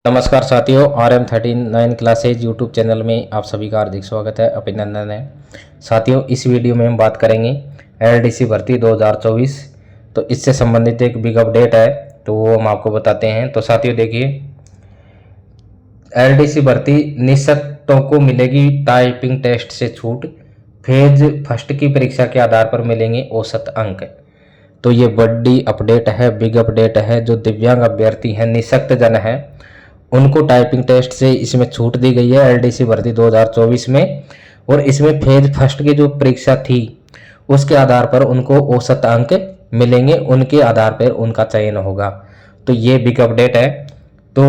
नमस्कार साथियों, RM39 classes YouTube channel में आप सभी का हार्दिक स्वागत है, अभिनंदन है। साथियों, इस वीडियो में हम बात करेंगे LDC भर्ती 2024। तो इससे संबंधित एक बिग अपडेट है, तो वो हम आपको बताते हैं। तो साथियों देखिए, LDC भर्ती निःशक्तों को मिलेगी टाइपिंग टेस्ट से छूट, फेज फर्स्ट की परीक्षा के आधार पर मिलेंगे औसत अंक। तो ये बड़ी अपडेट है, बिग अपडेट है। जो दिव्यांग अभ्यर्थी हैं, निःशक्त जन हैं, उनको टाइपिंग टेस्ट से इसमें छूट दी गई है LDC भर्ती 2024 में। और इसमें फेज फर्स्ट की जो परीक्षा थी उसके आधार पर उनको औसत अंक मिलेंगे, उनके आधार पर उनका चयन होगा। तो ये बिग अपडेट है। तो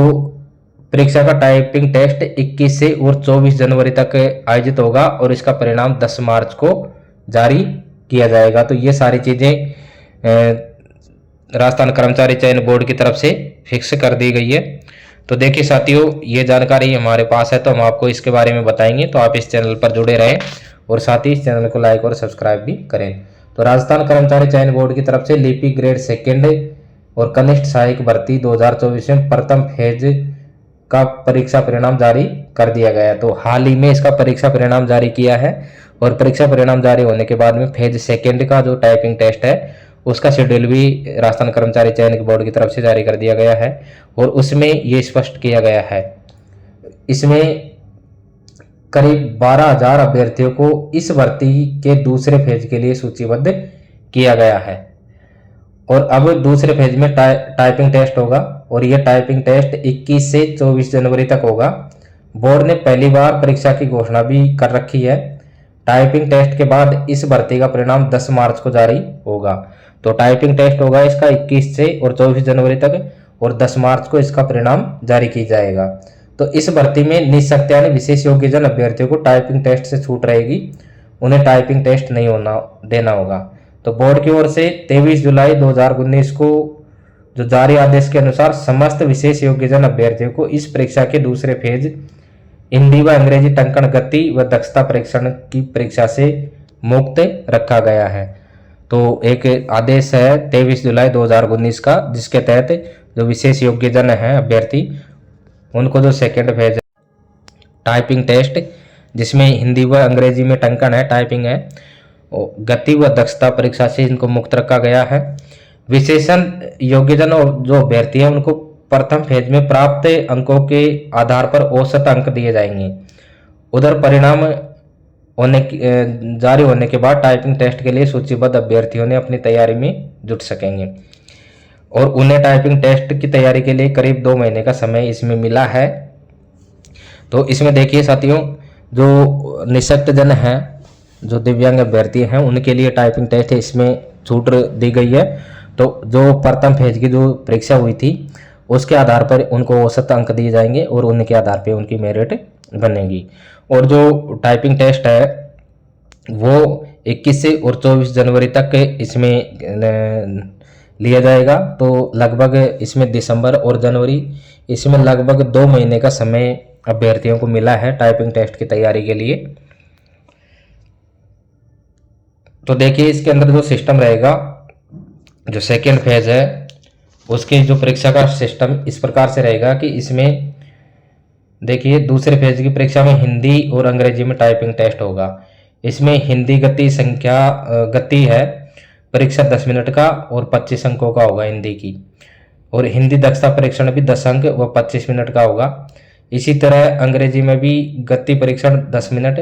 परीक्षा का टाइपिंग टेस्ट 21 से और 24 जनवरी तक आयोजित होगा और इसका परिणाम 10 मार्च को जारी किया जाएगा। तो ये सारी चीज़ें राजस्थान कर्मचारी चयन बोर्ड की तरफ से फिक्स कर दी गई है। तो देखिए साथियों, ये जानकारी हमारे पास है तो हम आपको इसके बारे में बताएंगे। तो आप इस चैनल पर जुड़े रहें और साथ ही इस चैनल को लाइक और सब्सक्राइब भी करें। तो राजस्थान कर्मचारी चयन बोर्ड की तरफ से लिपिक ग्रेड सेकेंड और कनिष्ठ सहायक भर्ती 2024 में प्रथम फेज का परीक्षा परिणाम जारी कर दिया गया है। तो हाल ही में इसका परीक्षा परिणाम जारी किया है और परीक्षा परिणाम जारी होने के बाद में फेज सेकेंड का जो टाइपिंग टेस्ट है उसका शेड्यूल भी राजस्थान कर्मचारी चयन बोर्ड की तरफ से जारी कर दिया गया है। और उसमें ये स्पष्ट किया गया है, इसमें करीब 12,000 अभ्यर्थियों को इस भर्ती के दूसरे फेज के लिए सूचीबद्ध किया गया है। और अब दूसरे फेज में टाइपिंग टेस्ट होगा और यह टाइपिंग टेस्ट 21 से 24 जनवरी तक होगा। बोर्ड ने पहली बार परीक्षा की घोषणा भी कर रखी है। टाइपिंग टेस्ट के बाद इस भर्ती का परिणाम 10 मार्च को जारी होगा। तो टाइपिंग टेस्ट होगा इसका 21 से और 24 जनवरी तक और 10 मार्च को इसका परिणाम जारी किया जाएगा। तो इस भर्ती में निःशक्त यानी विशेष योग्यजन अभ्यर्थियों को टाइपिंग टेस्ट से छूट रहेगी, उन्हें टाइपिंग टेस्ट नहीं देना होगा। तो बोर्ड की ओर से 23 जुलाई 2019 को जो जारी आदेश के अनुसार समस्त विशेष योग्यजन अभ्यर्थियों को इस परीक्षा के दूसरे फेज हिंदी व अंग्रेजी टंकण गति व दक्षता परीक्षण की परीक्षा से मुक्त रखा गया है। तो एक आदेश है 23 जुलाई 2019 का, जिसके तहत जो विशेष योग्यजन हैं अभ्यर्थी, उनको जो सेकेंड फेज टाइपिंग टेस्ट जिसमें हिंदी व अंग्रेजी में टंकण है, टाइपिंग है, गति व दक्षता परीक्षा से इनको मुक्त रखा गया है। विशेषण योग्यजन और जो अभ्यर्थी हैं उनको प्रथम फेज में प्राप्त अंकों के आधार पर औसत अंक दिए जाएंगे। उधर परिणाम जारी होने के बाद टाइपिंग टेस्ट के लिए सूचीबद्ध अभ्यर्थियों ने अपनी तैयारी में जुट सकेंगे और उन्हें टाइपिंग टेस्ट की तैयारी के लिए करीब 2 महीने का समय इसमें मिला है। तो इसमें देखिए साथियों, जो निःशक्त जन हैं, जो दिव्यांग अभ्यर्थी हैं, उनके लिए टाइपिंग टेस्ट है, इसमें छूट दी गई है। तो जो प्रथम फेज की जो परीक्षा हुई थी उसके आधार पर उनको औसत अंक दिए जाएंगे और उनके आधार पर उनकी मेरिट बनेगी। और जो टाइपिंग टेस्ट है वो 21 से और 24 जनवरी तक इसमें लिया जाएगा। तो लगभग इसमें दिसंबर और जनवरी, इसमें लगभग 2 महीने का समय अभ्यर्थियों को मिला है टाइपिंग टेस्ट की तैयारी के लिए। तो देखिए, इसके अंदर जो सिस्टम रहेगा, जो सेकेंड फेज है उसकी जो परीक्षा का सिस्टम इस प्रकार से रहेगा कि इसमें देखिए, दूसरे फेज की परीक्षा में हिंदी और अंग्रेजी में टाइपिंग टेस्ट होगा। इसमें हिंदी गति है परीक्षा 10 मिनट का और 25 अंकों का होगा हिंदी की। और हिंदी दक्षता परीक्षण भी 10 अंक व 25 मिनट का होगा। इसी तरह अंग्रेजी में भी गति परीक्षण 10 मिनट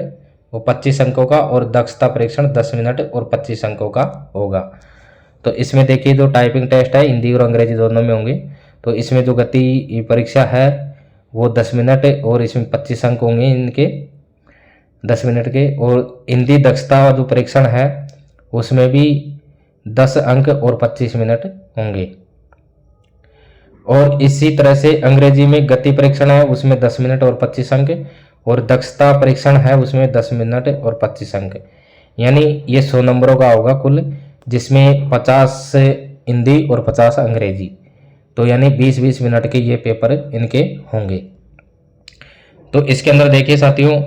व 25 अंकों का और दक्षता परीक्षण 10 मिनट और 25 अंकों का होगा। तो इसमें देखिए, जो टाइपिंग टेस्ट है हिंदी और अंग्रेजी दोनों में होंगे। तो इसमें जो गति परीक्षा है वो 10 मिनट और इसमें 25 अंक होंगे इनके 10 मिनट के। और हिंदी दक्षता जो परीक्षण है उसमें भी 10 अंक और 25 मिनट होंगे। और इसी तरह से अंग्रेजी में गति परीक्षण है उसमें 10 मिनट और 25 अंक और दक्षता परीक्षण है उसमें 10 मिनट और 25 अंक। यानी ये 100 नंबरों का होगा कुल, जिसमें 50 हिंदी और 50 अंग्रेजी। तो यानी 20-20 मिनट के ये पेपर इनके होंगे। तो इसके अंदर देखिए साथियों,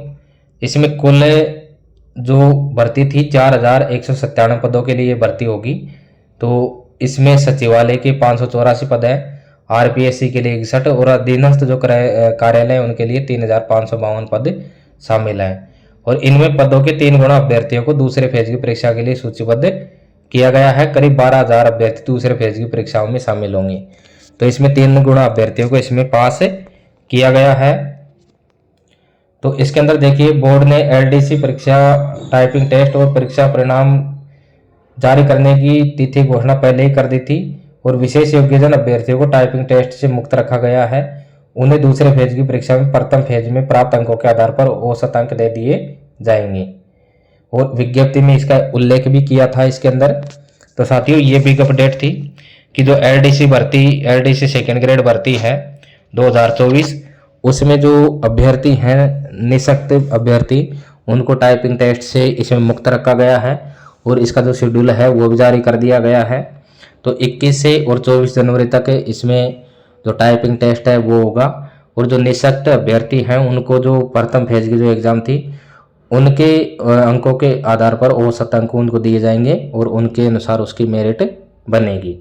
इसमें कुल जो भर्ती थी 4,197 पदों के लिए भर्ती होगी। तो इसमें सचिवालय के 584 पद है आरपीएससी के लिए 61 और अधीनस्थ जो कार्यालय हैं उनके लिए 3552 पद शामिल हैं। और इनमें पदों के 3 गुना अभ्यर्थियों को दूसरे फेज की परीक्षा के लिए सूचीबद्ध किया गया है। करीब 12,000 अभ्यर्थी दूसरे फेज की परीक्षाओं में शामिल होंगे। तो इसमें 3 गुना अभ्यर्थियों को इसमें पास किया गया है। तो इसके अंदर देखिए बोर्ड ने एलडीसी परीक्षा, टाइपिंग टेस्ट और परीक्षा परिणाम जारी करने की तिथि घोषणा पहले ही कर दी थी और विशेष योग्यजन अभ्यर्थियों को टाइपिंग टेस्ट से मुक्त रखा गया है। उन्हें दूसरे फेज की परीक्षा में प्रथम फेज में प्राप्त अंकों के आधार पर औसत अंक दे दिए जाएंगे और विज्ञप्ति में इसका उल्लेख भी किया था इसके अंदर। तो साथियों ये बिग अपडेट थी कि जो एलडीसी सेकेंड ग्रेड भर्ती है 2024, उसमें जो अभ्यर्थी हैं निःशक्त अभ्यर्थी, उनको टाइपिंग टेस्ट से इसमें मुक्त रखा गया है और इसका जो शेड्यूल है वो भी जारी कर दिया गया है। तो 21 से और 24 जनवरी तक इसमें जो टाइपिंग टेस्ट है वो होगा और जो निःशक्त अभ्यर्थी हैं उनको जो प्रथम फेज की जो एग्ज़ाम थी उनके अंकों के आधार पर औसत अंक उनको दिए जाएंगे और उनके अनुसार उसकी मेरिट बनेगी।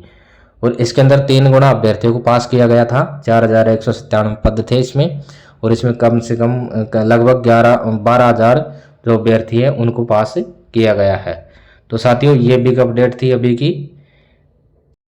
और इसके अंदर 3 गुना अभ्यर्थियों को पास किया गया था। 4197 पद थे इसमें और इसमें कम से कम लगभग 12,000 जो अभ्यर्थी हैं उनको पास किया गया है। तो साथियों ये बिग अपडेट थी अभी की।